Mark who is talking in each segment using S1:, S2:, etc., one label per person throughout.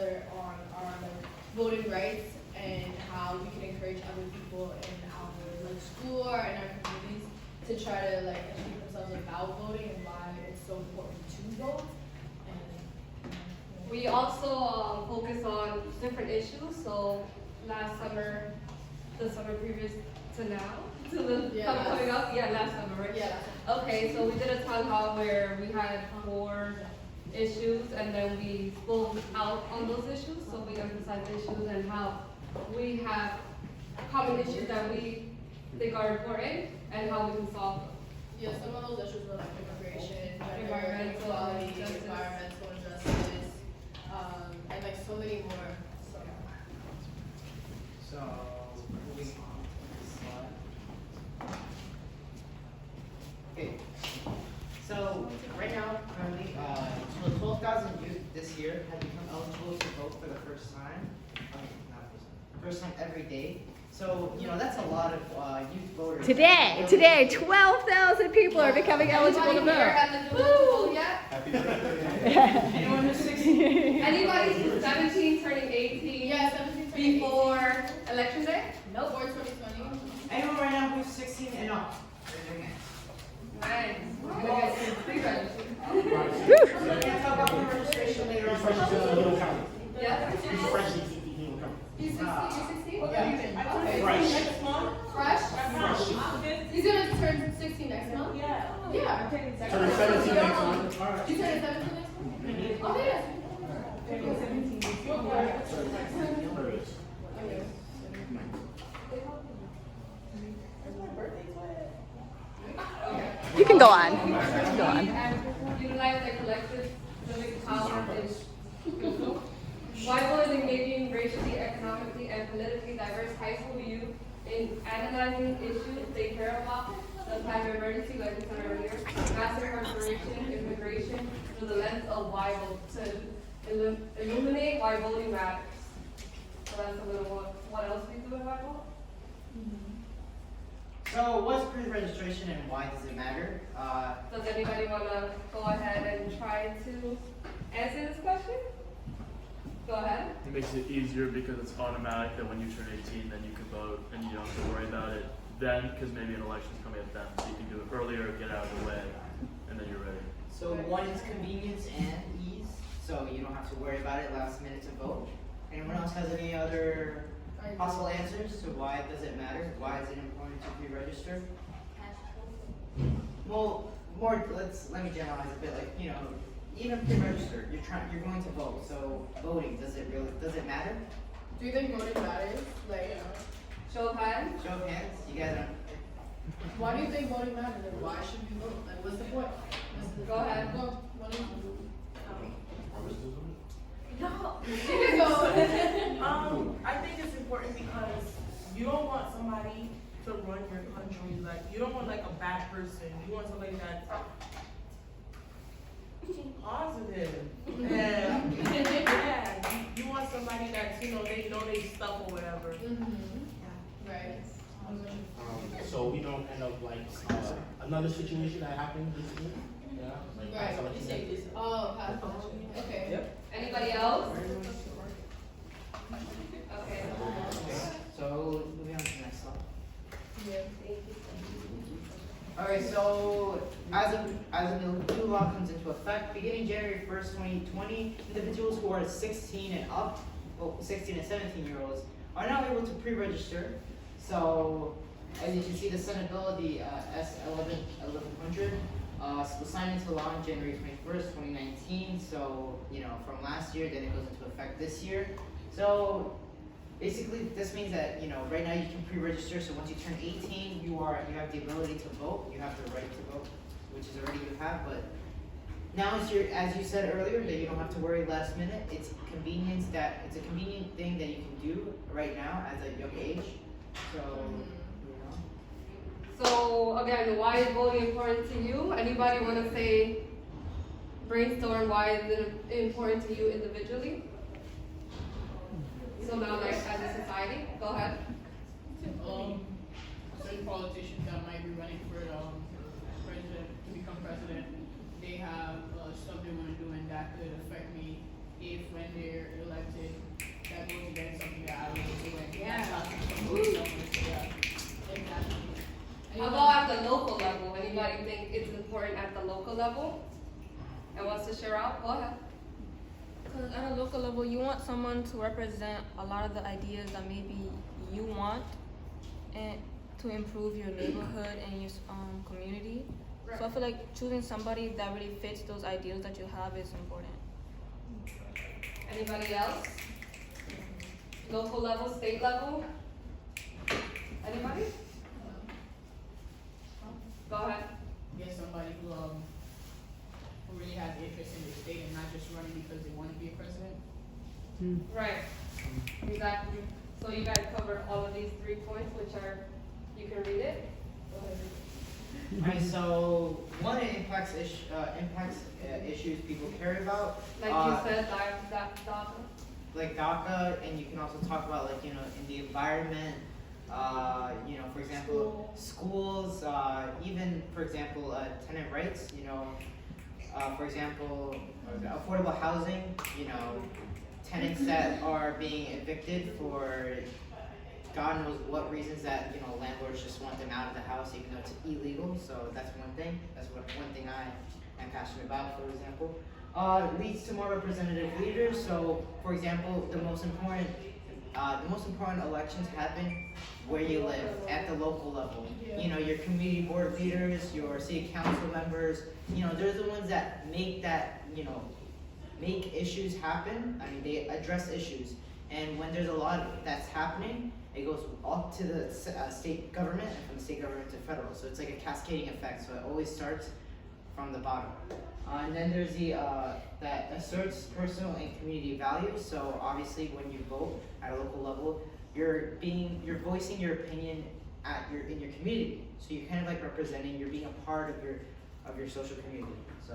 S1: together on our voting rights and how we can encourage other people in our school or in our communities to try to educate themselves about voting and why it's so important to vote.
S2: We also focus on different issues. So last summer, the summer previous to now, to the coming up, last summer, right?
S1: Yeah.
S2: Okay, so we did a town hall where we had 4 issues, and then we spoke out on those issues. So we emphasized issues and how we have common issues that we think are important and how we can solve them.
S1: Yeah, some of those issues were like immigration,
S2: Environmental
S1: equality,
S2: justice.
S1: environmental injustice, and so many more.
S3: So moving on to the slide. Okay. So right now, currently, 12,000 youth this year have become eligible to vote for the first time. I mean, not first time every day. So that's a lot of youth voters.
S4: Today, 12,000 people are becoming eligible to
S2: Anybody here
S4: vote.
S2: hasn't been able to vote yet?
S5: Happy birthday.
S3: Anyone who's 16?
S2: Anybody who's 17 turning 18
S1: Yeah, 17 to 18.
S2: before election day?
S1: Nope. Before 2020.
S3: Anyone right now who's 16 and up? Raise your hand.
S2: Nice. We're gonna get some free registration.
S3: So we can talk about the registration later on.
S2: Yeah.
S1: He's 16?
S3: Yeah.
S1: Okay.
S5: Fresh.
S1: Next month? Fresh? He's gonna turn 16 next month? Yeah. Yeah.
S5: Turn 17 next month.
S1: You turn 17 next month? Oh, yeah.
S4: You can go on. Go on.
S2: And utilize their collective civic power in YVote is engaging racially, economically, and politically diverse high school youth in analyzing issues they care about, the climate emergency, like we said earlier, mass incarceration, immigration, through the lens of YVote to illuminate why voting matters. So that's a little what else we do in YVote.
S3: So what's pre-registration and why does it matter?
S2: Does anybody want to go ahead and try to answer this question? Go ahead.
S6: It makes it easier because it's automatic that when you turn 18, then you can vote and you don't have to worry about it then, because maybe an election's coming up then, so you can do it earlier, get out of the way, and then you're ready.
S3: So one is convenience and ease, so you don't have to worry about it last minute to vote. Anyone else has any other possible answers to why does it matter? Why is it important to pre-register? Well, let me generalize a bit. Even pre-register, you're going to vote. So voting, does it matter?
S1: Do you think voting matters?
S2: Show of hands.
S3: Show of hands. You guys don't.
S1: Why do you think voting matters? And why should we vote? What's the point?
S2: Go ahead.
S1: Go. What do you
S2: No.
S1: You can go.
S7: I think it's important because you don't want somebody to run your country. You don't want a bad person. You want somebody that's positive. And you want somebody that's they know they stuff or whatever.
S1: Right.
S5: So we don't end up another situation that happened recently. Yeah.
S1: Right. Oh, past election. Okay.
S3: Yep.
S2: Anybody else? Okay.
S3: So moving on to the next slide.
S1: Yeah.
S3: Alright, so as a new law comes into effect, beginning January 1st, 2020, individuals who are 16 and up, 16 and 17-year-olds, are now able to pre-register. So, as you can see, the Senate bill, the S1100, was signed into law on January 21st, 2019. So, from last year, then it goes into effect this year. So, basically, this means that, right now you can pre-register, so once you turn 18, you have the ability to vote, you have the right to vote, which is already you have, but now as you said earlier, that you don't have to worry last minute, it's a convenient thing that you can do right now at a young age, so,
S2: So again, why is voting important to you? Anybody want to say, brainstorm why is it important to you individually? So now, as a society, go ahead.
S8: Certain politicians that might be running for president to become president, they have stuff they want to do, and that could affect me if when they're elected that goes against something that I really do and
S2: Yeah.
S8: that's how I can exactly.
S2: How about at the local level? Anybody think it's important at the local level? And wants to share out? Go ahead.
S9: Because at a local level, you want someone to represent a lot of the ideas that maybe you want and to improve your neighborhood and your community. So I feel like choosing somebody that really fits those ideals that you have is important.
S2: Anybody else? Local level, state level? Anybody? Go ahead.
S8: Get somebody who really has interest in the state and not just running because they want to be a president.
S2: Right. Exactly. So you guys covered all of these 3 points, which are, you can read it. Go ahead.
S3: Alright, so one, it impacts issues people care about.
S2: Like you said, that DACA.
S3: Like DACA, and you can also talk about, like, you know, in the environment, you know, for example, schools, even, for example, tenant rights, you know, for example, affordable housing, you know, tenants that are being evicted for God knows what reasons, that, you know, landlords just want them out of the house even though it's illegal. So that's one thing. That's one thing I am passionate about, for example. Leads to more representative leaders. So, for example, the most important elections happen where you live, at the local level. You know, your community board leaders, your city council members, you know, they're the ones that make that, you know, make issues happen. I mean, they address issues. And when there's a lot that's happening, it goes up to the state government, and from the state government to federal. So it's like a cascading effect. So it always starts from the bottom. And then there's the that asserts personal and community values. So obviously, when you vote at a local level, you're voicing your opinion in your community. So you're kind of like representing. You're being a part of your social community. So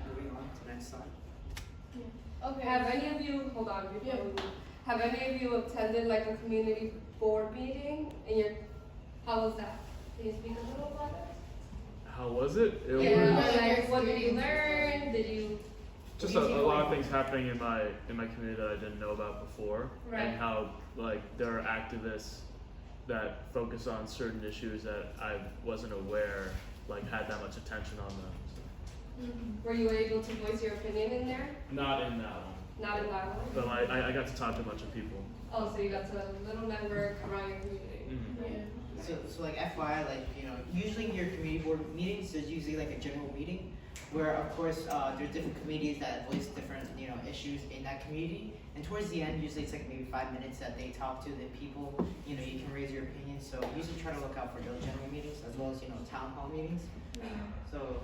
S3: moving on to the next slide.
S2: Okay. Have any of you, hold on, before we move, have any of you attended like a community board meeting in your, how was that? Can you speak a little about that?
S6: How was it? It
S2: Yeah,
S6: was
S2: like what did you learn? Did you?
S6: just a lot of things happening in my community that I didn't know about before,
S2: Right.
S6: and how like there are activists that focus on certain issues that I wasn't aware like had that much attention on them.
S2: Were you able to voice your opinion in there?
S6: Not in that one,
S2: Not in that one.
S6: but I got to talk to a bunch of people.
S2: Oh, so you got to a little network around your community.
S3: So like FYI, like, you know, usually in your community board meetings, there's usually like a general meeting where, of course, there's different committees that voice different, you know, issues in that community. And towards the end, usually it's like maybe 5 minutes that they talk to the people. You know, you can raise your opinion. So usually try to look out for those general meetings as well as, you know, town hall meetings. So